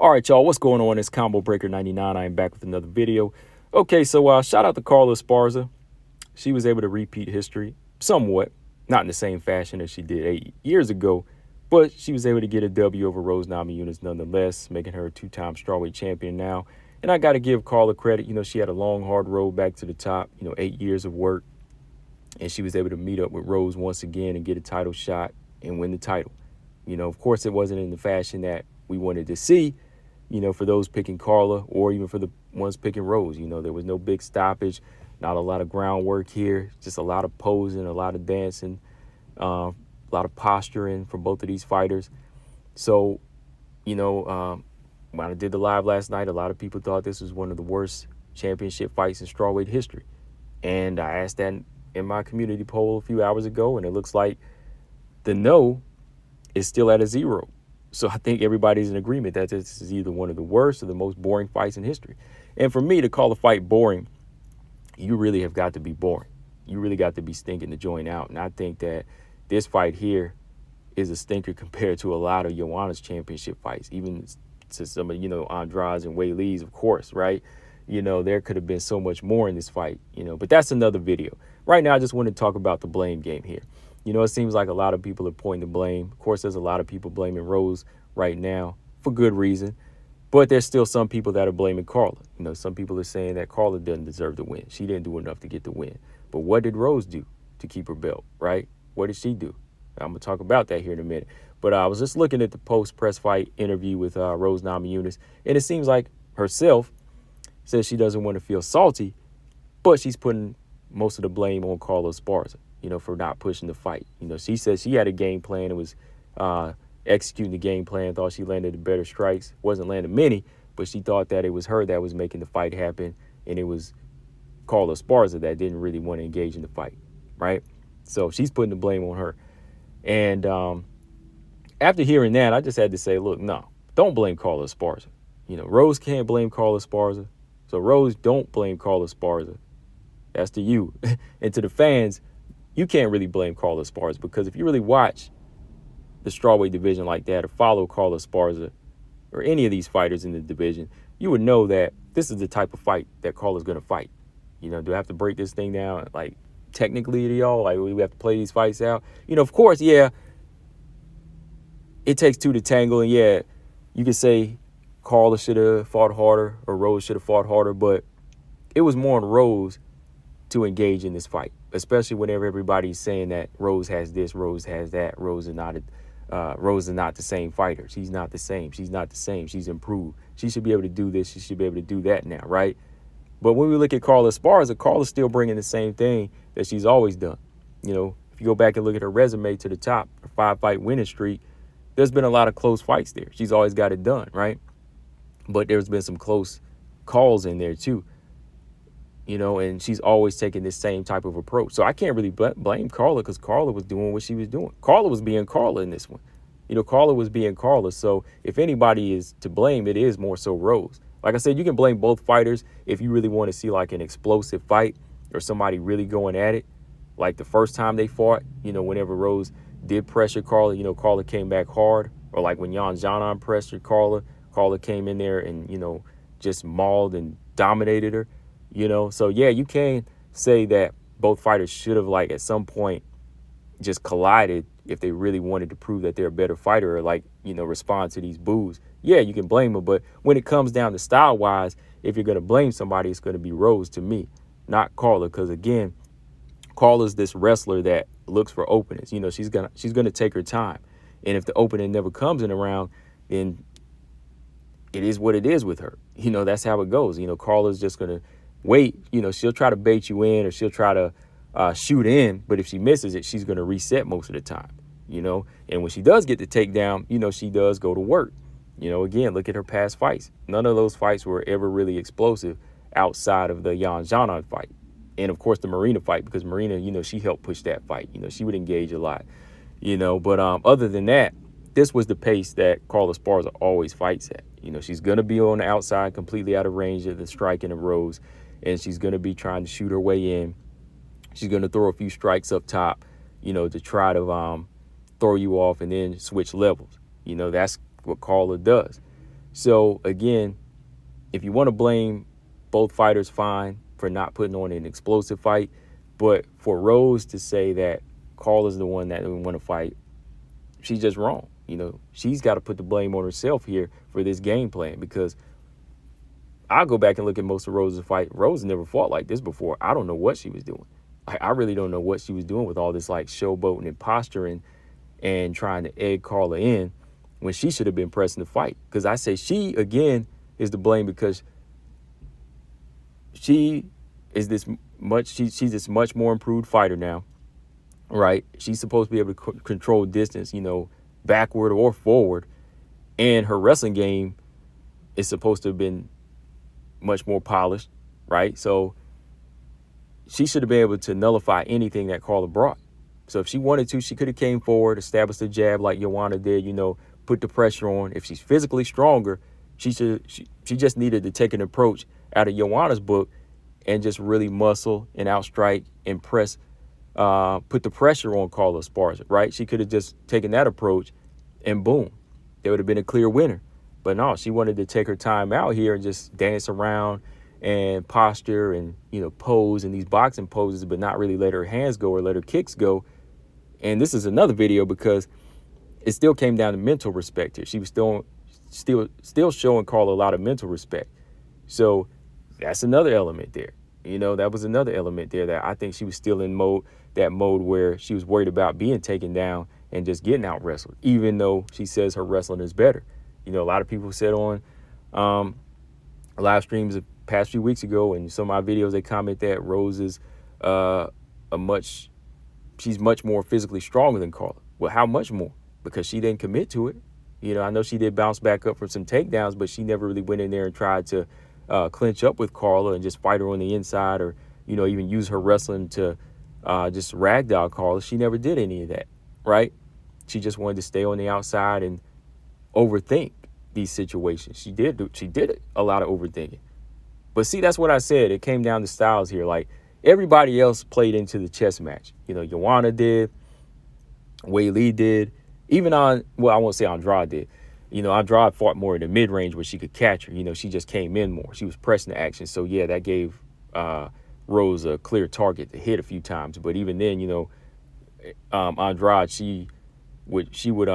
All right, y'all, what's going on? It's Combo Breaker 99. I am back with another video. Okay, so shout out to Carla Esparza. She was able to repeat history somewhat, not in the same fashion as she did 8 years ago, but she was able to get a W over Rose Namajunas nonetheless, making her a two-time strawweight champion now. And I got to give Carla credit. She had a long, hard road back to the top, 8 years of work, and she was able to meet up with Rose once again and get a title shot and win the title. Of course, it wasn't in the fashion that we wanted to see, for those picking Carla or even for the ones picking Rose. There was no big stoppage, not a lot of groundwork here, just a lot of posing, a lot of dancing, a lot of posturing from both of these fighters. So, when I did the live last night, a lot of people thought this was one of the worst championship fights in strawweight history. And I asked that in my community poll a few hours ago, and it looks like the no is still at a 0. So I think everybody's in agreement that this is either one of the worst or the most boring fights in history. And for me to call a fight boring, you really have got to be boring. You really got to be stinking the joint out. And I think that this fight here is a stinker compared to a lot of Joanna's championship fights, even to some of, Andrade's and Wei Lee's, of course, right? There could have been so much more in this fight, but that's another video. Right now, I just want to talk about the blame game here. It seems like a lot of people are pointing the blame. Of course, there's a lot of people blaming Rose right now for good reason, but there's still some people that are blaming Carla. Some people are saying that Carla doesn't deserve the win. She didn't do enough to get the win. But what did Rose do to keep her belt, right? What did she do? I'm going to talk about that here in a minute. But I was just looking at the post-press fight interview with Rose Namajunas, and it seems like herself says she doesn't want to feel salty, but she's putting most of the blame on Carla Esparza, for not pushing the fight. She said she had a game plan and was executing the game plan, thought she landed the better strikes, wasn't landing many, but she thought that it was her that was making the fight happen, and it was Carla Esparza that didn't really want to engage in the fight, right? So she's putting the blame on her. And after hearing that, I just had to say, look, no, don't blame Carla Esparza. Rose can't blame Carla Esparza. So Rose, don't blame Carla Esparza. That's to you. And to the fans, you can't really blame Carla Esparza, because if you really watch the strawweight division like that or follow Carla Esparza or any of these fighters in the division, you would know that this is the type of fight that Carla's going to fight. Do I have to break this thing down? Like, technically to y'all, like, we have to play these fights out. Of course, yeah, it takes two to tangle. And yeah, you could say Carla should have fought harder or Rose should have fought harder, but it was more on Rose to engage in this fight, especially whenever everybody's saying that Rose has this, Rose has that, Rose is not the same fighter. She's not the same. She's not the same. She's improved. She should be able to do this. She should be able to do that now, right? But when we look at Carla Esparza, Carla's still bringing the same thing that she's always done. If you go back and look at her resume to the top, her 5-fight winning streak, there's been a lot of close fights there. She's always got it done, right? But there's been some close calls in there too. And she's always taking this same type of approach. So I can't really blame Carla, because Carla was doing what she was doing. Carla was being Carla in this one. Carla was being Carla. So if anybody is to blame, it is more so Rose. Like I said, you can blame both fighters if you really want to see like an explosive fight or somebody really going at it. Like the first time they fought, whenever Rose did pressure Carla, Carla came back hard. Or like when Jan Janan pressured Carla, Carla came in there and, just mauled and dominated her. So yeah, you can say that both fighters should have, like, at some point just collided if they really wanted to prove that they're a better fighter, or like, respond to these boos. Yeah, you can blame them, but when it comes down to style wise, if you're going to blame somebody, it's going to be Rose to me, not Carla. Because again, Carla's this wrestler that looks for openings. She's gonna take her time, and if the opening never comes in a round, then it is what it is with her. That's how it goes. Carla's just gonna wait. She'll try to bait you in, or she'll try to shoot in, but if she misses it, she's going to reset most of the time, and when she does get the takedown, she does go to work. Again, look at her past fights. None of those fights were ever really explosive outside of the Jan Janan fight. And of course the Marina fight, because Marina, she helped push that fight. She would engage a lot, but other than that, this was the pace that Carla Esparza always fights at. She's going to be on the outside, completely out of range of the striking of Rose, and she's going to be trying to shoot her way in. She's going to throw a few strikes up top, to try to throw you off and then switch levels. That's what Carla does. So again, if you want to blame both fighters, fine, for not putting on an explosive fight. But for Rose to say that Carla's the one that didn't want to fight, she's just wrong. She's got to put the blame on herself here for this game plan, because I'll go back and look at most of Rose's fight. Rose never fought like this before. I don't know what she was doing. I really don't know what she was doing with all this like showboating and posturing and trying to egg Carla in when she should have been pressing the fight. Because I say she, again, is to blame, because she is she's this much more improved fighter now, right? She's supposed to be able to control distance, backward or forward. And her wrestling game is supposed to have been much more polished, right? So she should have been able to nullify anything that Carla brought. So if she wanted to, she could have came forward, established a jab like Joanna did, put the pressure on. If she's physically stronger, she just needed to take an approach out of Joanna's book and just really muscle and outstrike and press, put the pressure on Carla Esparza, right? She could have just taken that approach and boom, there would have been a clear winner. But no, she wanted to take her time out here and just dance around and posture and, pose in these boxing poses, but not really let her hands go or let her kicks go. And this is another video because it still came down to mental respect here. She was still showing Carla a lot of mental respect. So that's another element there. That was another element there that I think she was still in that mode where she was worried about being taken down and just getting out wrestled, even though she says her wrestling is better. A lot of people said on live streams the past few weeks ago, and some of my videos, they comment that Rose is she's much more physically stronger than Carla. Well, how much more? Because she didn't commit to it. I know she did bounce back up from some takedowns, but she never really went in there and tried to clinch up with Carla and just fight her on the inside, or, even use her wrestling to just ragdoll Carla. She never did any of that, right? She just wanted to stay on the outside and overthink these situations. She did a lot of overthinking. But see, that's what I said. It came down to styles here. Like, everybody else played into the chess match. Joanna did, Wei Lee did, even I won't say Andrade did. Andrade fought more in the mid-range where she could catch her. She just came in more. She was pressing the action. So, yeah, that gave Rose a clear target to hit a few times. But even then, Andrade, she would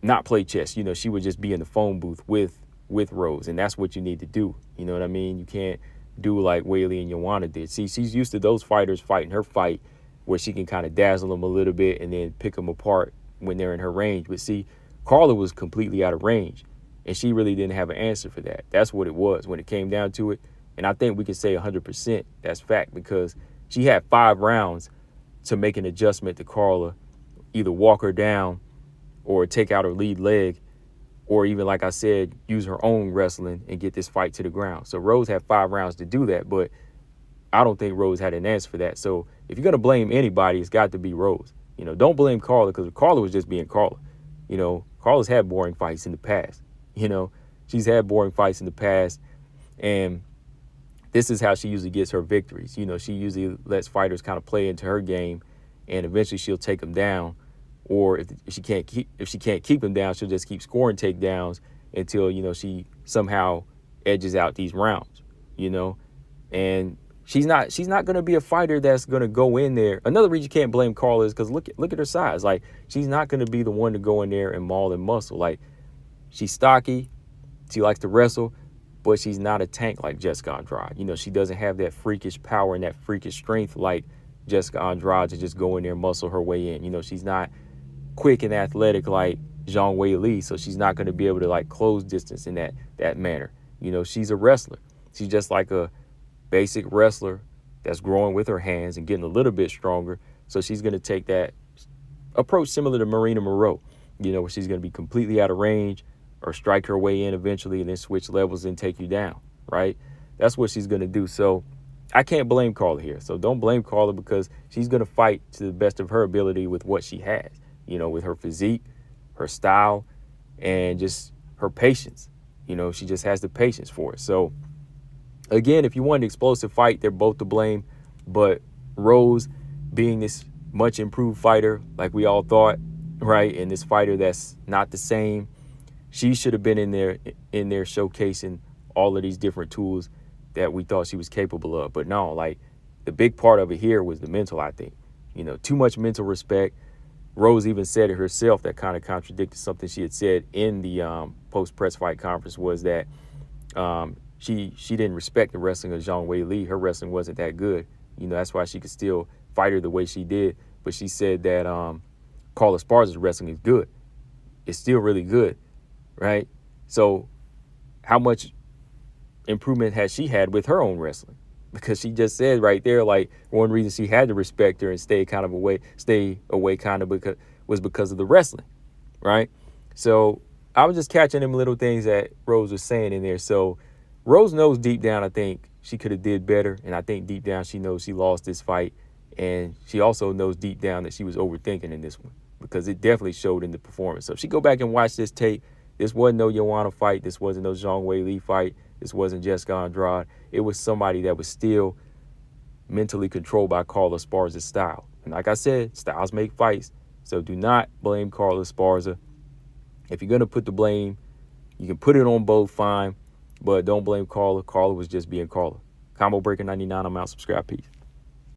not play chess. She would just be in the phone booth with Rose. And that's what you need to do. You know what I mean? You can't do like Wei Lee and Joanna did. See, she's used to those fighters fighting her fight where she can kind of dazzle them a little bit and then pick them apart when they're in her range. But see, Carla was completely out of range, and she really didn't have an answer for that. That's what it was when it came down to it. And I think we can say 100% that's fact, because she had 5 rounds to make an adjustment to Carla, either walk her down or take out her lead leg, or even, like I said, use her own wrestling and get this fight to the ground. So Rose had 5 rounds to do that, but I don't think Rose had an answer for that. So if you're going to blame anybody, it's got to be Rose. Don't blame Carla, because Carla was just being Carla. Carla's had boring fights in the past. She's had boring fights in the past, and this is how she usually gets her victories. She usually lets fighters kind of play into her game, and eventually she'll take them down. Or if she can't keep them down, she'll just keep scoring takedowns until, she somehow edges out these rounds, and she's not going to be a fighter that's going to go in there. Another reason you can't blame Carla is because look at her size. Like, she's not going to be the one to go in there and maul and muscle. Like, she's stocky, she likes to wrestle, but she's not a tank like Jessica Andrade. She doesn't have that freakish power and that freakish strength like Jessica Andrade to just go in there and muscle her way in. She's not quick and athletic like Zhang Wei Li, so she's not going to be able to like close distance in that manner. She's a wrestler. She's just like a basic wrestler that's growing with her hands and getting a little bit stronger. So she's going to take that approach similar to Marina Moreau, where she's going to be completely out of range or strike her way in eventually and then switch levels and take you down, right? That's what she's going to do. So I can't blame Carla here. So don't blame Carla, because she's going to fight to the best of her ability with what she has, with her physique, her style, and just her patience. She just has the patience for it. So again, if you want an explosive fight, they're both to blame. But Rose, being this much improved fighter like we all thought, right, and this fighter that's not the same, She should have been in there showcasing all of these different tools that we thought she was capable of. But no, like the big part of it here was the mental, I think. Too much mental respect. Rose even said it herself, that kind of contradicted something she had said in the post press fight conference, was that she didn't respect the wrestling of Zhang Wei Li. Her wrestling wasn't that good. That's why she could still fight her the way she did. But she said that Carla Esparza's wrestling is good. It's still really good, right? So how much improvement has she had with her own wrestling? Because she just said right there, like, one reason she had to respect her and stay away kind of because of the wrestling, right? So I was just catching them little things that Rose was saying in there. So Rose knows deep down, I think she could have did better. And I think deep down she knows she lost this fight. And she also knows deep down that she was overthinking in this one, because it definitely showed in the performance. So if she go back and watch this tape, this wasn't no Joanna fight. This wasn't no Zhang Wei Li fight. This wasn't Jessica Andrade. It was somebody that was still mentally controlled by Carla Esparza's style. And like I said, styles make fights. So do not blame Carla Esparza. If you're going to put the blame, you can put it on both, fine. But don't blame Carla. Carla was just being Carla. Combo Breaker 99, I'm out. Subscribe. Peace.